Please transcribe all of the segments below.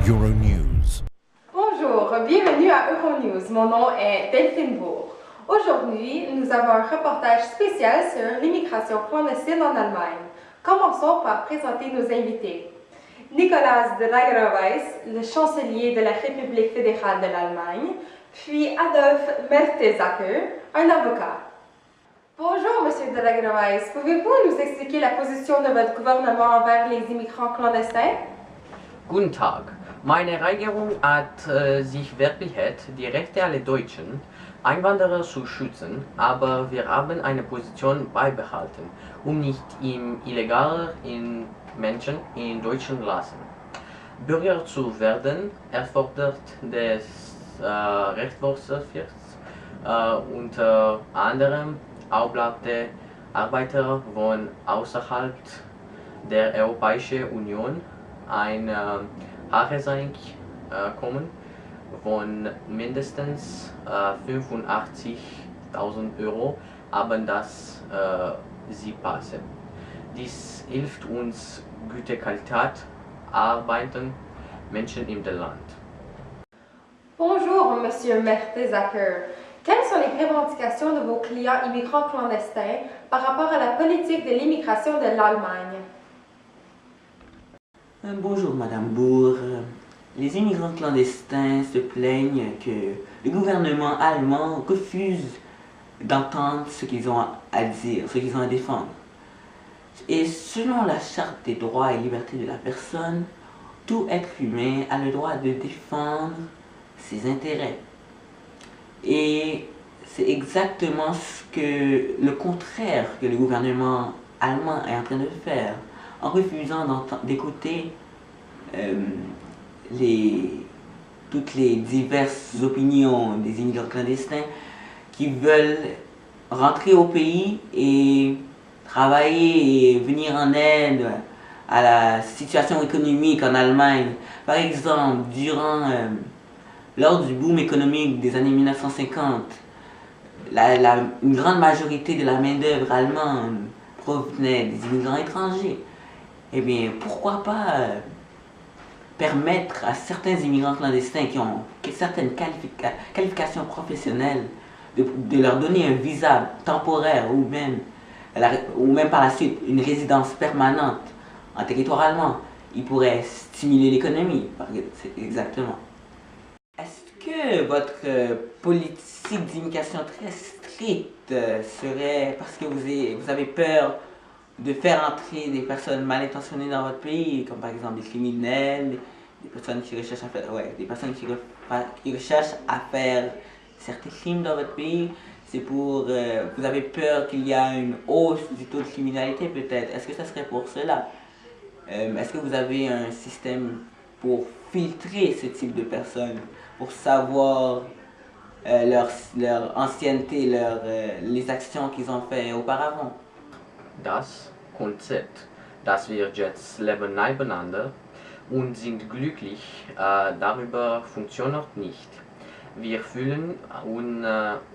Euronews. Bonjour, bienvenue à Euronews. Mon nom est Delphine Bourg. Aujourd'hui, nous avons un reportage spécial sur l'immigration clandestine en Allemagne. Commençons par présenter nos invités. Nicolas de Lagerweiss, le chancelier de la République fédérale de l'Allemagne, puis Adolf Mertesacker, un avocat. Bonjour, Monsieur de Lagerweiss. Pouvez-vous nous expliquer la position de votre gouvernement envers les immigrants clandestins? Guten Tag. Meine Regierung hat sich verpflichtet, die Rechte aller Deutschen, Einwanderer zu schützen, aber wir haben eine Position beibehalten, um nicht illegal Menschen in Deutschland lassen. Bürger zu werden erfordert des Rechtsvorschrifts, unter anderem erlaubte Arbeiter von außerhalb der Europäischen Union ein Jahreseinkommen von mindestens 85.000 Euro haben, das sie passen. Dies hilft uns, gute Qualität arbeiten Menschen im Land. Bonjour, Monsieur Mertesacker. Quelles sont les revendications de vos clients immigrants clandestins par rapport à la politique de l'immigration de l'Allemagne? Bonjour Madame Bourg. Les immigrants clandestins se plaignent que le gouvernement allemand refuse d'entendre ce qu'ils ont à dire, ce qu'ils ont à défendre. Et selon la Charte des droits et libertés de la personne, tout être humain a le droit de défendre ses intérêts. Et c'est exactement le contraire que le gouvernement allemand est en train de faire, en refusant d'écouter toutes les diverses opinions des immigrants clandestins qui veulent rentrer au pays et travailler et venir en aide à la situation économique en Allemagne. Par exemple, lors du boom économique des années 1950, une grande majorité de la main-d'œuvre allemande provenait des immigrants étrangers. Eh bien, pourquoi pas permettre à certains immigrants clandestins qui ont certaines qualifications professionnelles de leur donner un visa temporaire ou même par la suite une résidence permanente en territoire allemand. Ils pourraient stimuler l'économie, exactement. Est-ce que votre politique d'immigration très stricte serait parce que vous avez peur de faire entrer des personnes mal intentionnées dans votre pays, comme par exemple des criminels, des personnes qui recherchent à faire certains crimes dans votre pays? C'est vous avez peur qu'il y a une hausse du taux de criminalité peut-être? Est-ce que ça serait pour cela? Est-ce que vous avez un système pour filtrer ce type de personnes, pour savoir leur ancienneté, les actions qu'ils ont fait auparavant? Das Konzept, dass wir jetzt leben nebeneinander und sind glücklich, darüber funktioniert nicht. Wir fühlen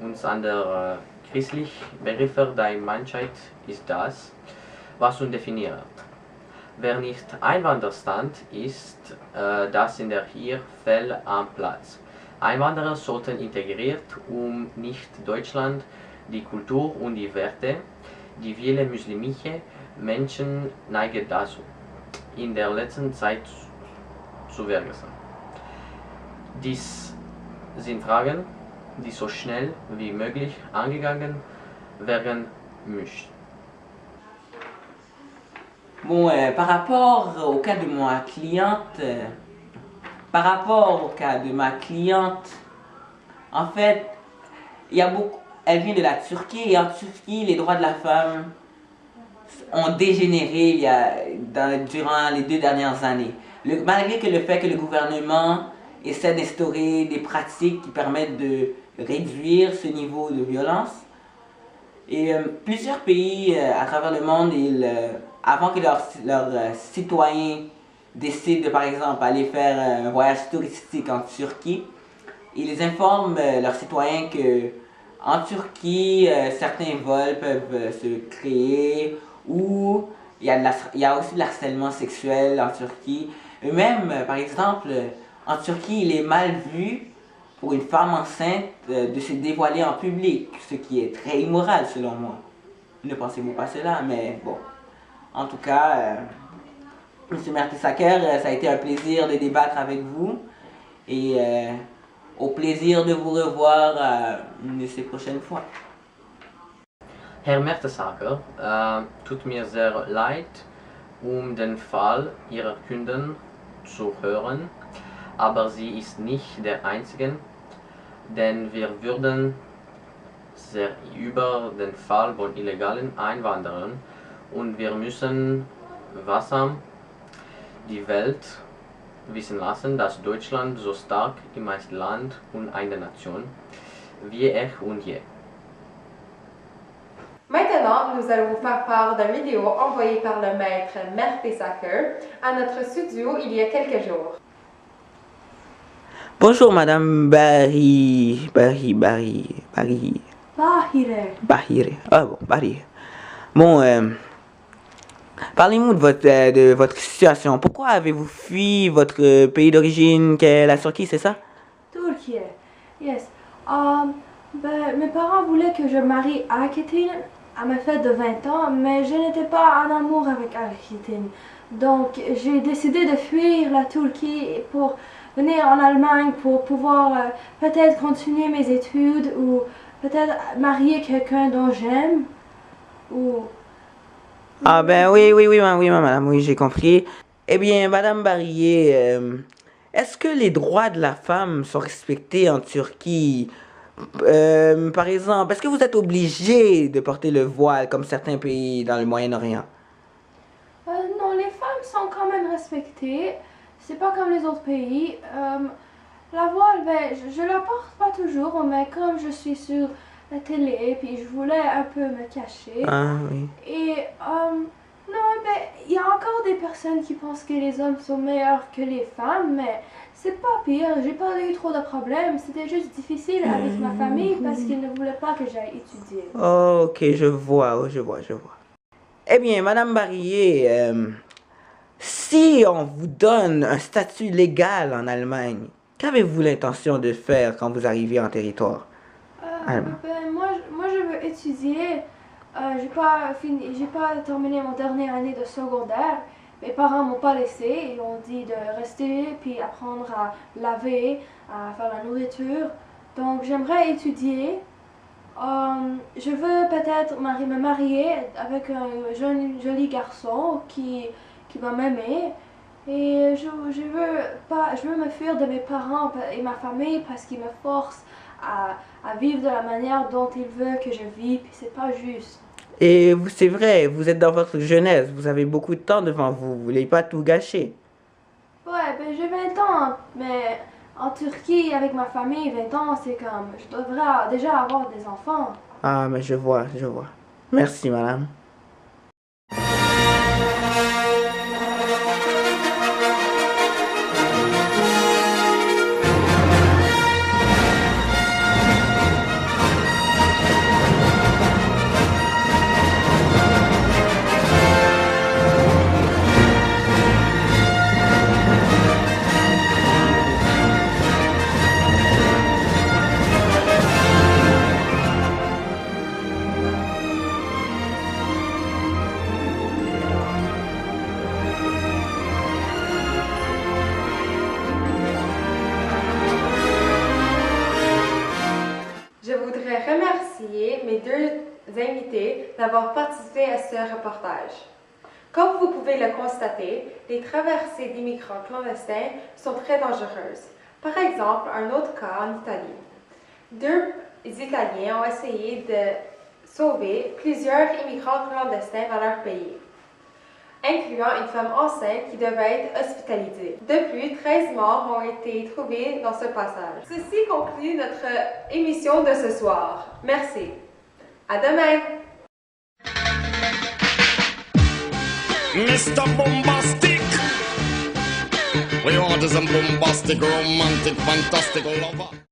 uns an der christlichen Begriffe der Menschheit ist das, was uns definiert. Wer nicht Einwanderstand ist, das sind hier fehl am Platz. Einwanderer sollten integriert, um nicht Deutschland, die Kultur und die Werte, die viele muslimische Menschen neigen dazu, in der letzten Zeit zu vergessen. Dies sind Fragen, die so schnell wie möglich angegangen werden müssen. Bon, par rapport au cas de ma cliente, en fait, elle vient de la Turquie et en Turquie, les droits de la femme ont dégénéré durant les 2 dernières années. Malgré le fait que le gouvernement essaie d'instaurer des pratiques qui permettent de réduire ce niveau de violence. Et plusieurs pays à travers le monde, avant que leurs citoyens décident de, par exemple, aller faire un voyage touristique en Turquie, ils informent leurs citoyens que en Turquie, certains vols peuvent se créer, ou il y a aussi de l'harcèlement sexuel en Turquie. Et même, par exemple, en Turquie, il est mal vu pour une femme enceinte de se dévoiler en public, ce qui est très immoral selon moi. Ne pensez-vous pas cela, mais bon. En tout cas, M. Mertesacker, ça a été un plaisir de débattre avec vous et au plaisir de vous revoir une de ces prochaines fois. Herr Mertesacker, tut mir sehr leid, den Fall Ihrer Kundin zu hören, aber sie ist nicht der Einzige, denn wir würden sehr über den Fall von illegalen Einwanderern und wir müssen wachsam die Welt wissen lassen, dass Deutschland so stark ist ein Land und eine Nation wie und je. Maintenant, nous allons vous faire part d'une vidéo envoyée par le maître Mertesacker à notre studio il y a quelques jours. Bonjour Madame Bahire. Ah bon, Bahire. Bon, parlez-nous de votre situation. Pourquoi avez-vous fui votre pays d'origine, qui est la Turquie, c'est ça? Turquie, yes. Mes parents voulaient que je marie Aketin à ma fête de 20 ans, mais je n'étais pas en amour avec Aketin. Donc j'ai décidé de fuir la Turquie pour venir en Allemagne pour pouvoir peut-être continuer mes études ou peut-être marier quelqu'un dont j'aime. Ou... Ah ben oui, madame, oui, j'ai compris. Eh bien, Madame Barillet, est-ce que les droits de la femme sont respectés en Turquie? Par exemple, est-ce que vous êtes obligé de porter le voile comme certains pays dans le Moyen-Orient? Non, les femmes sont quand même respectées. C'est pas comme les autres pays. La voile, ben, je la porte pas toujours, mais comme je suis sur la télé, puis je voulais un peu me cacher. Ah oui. Et non, ben, il y a encore des personnes qui pensent que les hommes sont meilleurs que les femmes, mais c'est pas pire. J'ai pas eu trop de problèmes. C'était juste difficile avec ma famille parce qu'ils ne voulaient pas que j'aille étudier. Oh, ok, je vois. Eh bien, Madame Barillet, si on vous donne un statut légal en Allemagne, qu'avez-vous l'intention de faire quand vous arrivez en territoire allemand? Moi, je veux étudier. J'ai pas terminé mon dernière année de secondaire. Mes parents m'ont pas laissé. Ils ont dit de rester puis apprendre à laver, à faire la nourriture. Donc, j'aimerais étudier. Je veux peut-être me marier avec un joli garçon qui va m'aimer. Et je veux me fuir de mes parents et ma famille parce qu'ils me forcent à vivre de la manière dont ils veulent que je vive, puis c'est pas juste. Et c'est vrai, vous êtes dans votre jeunesse, vous avez beaucoup de temps devant vous, vous voulez pas tout gâcher. Ouais, ben j'ai 20 ans, mais en Turquie, avec ma famille, 20 ans, c'est comme, je devrais déjà avoir des enfants. Ah, mais je vois. Merci, madame. Je voudrais remercier mes deux invités d'avoir participé à ce reportage. Comme vous pouvez le constater, les traversées d'immigrants clandestins sont très dangereuses. Par exemple, un autre cas en Italie. Deux Italiens ont essayé de sauver plusieurs immigrants clandestins dans leur pays. incluant une femme enceinte qui devait être hospitalisée. De plus, 13 morts ont été trouvés dans ce passage. Ceci conclut notre émission de ce soir. Merci. À demain! Mr. Bombastic. We want some bombastic, romantic, fantastic lover.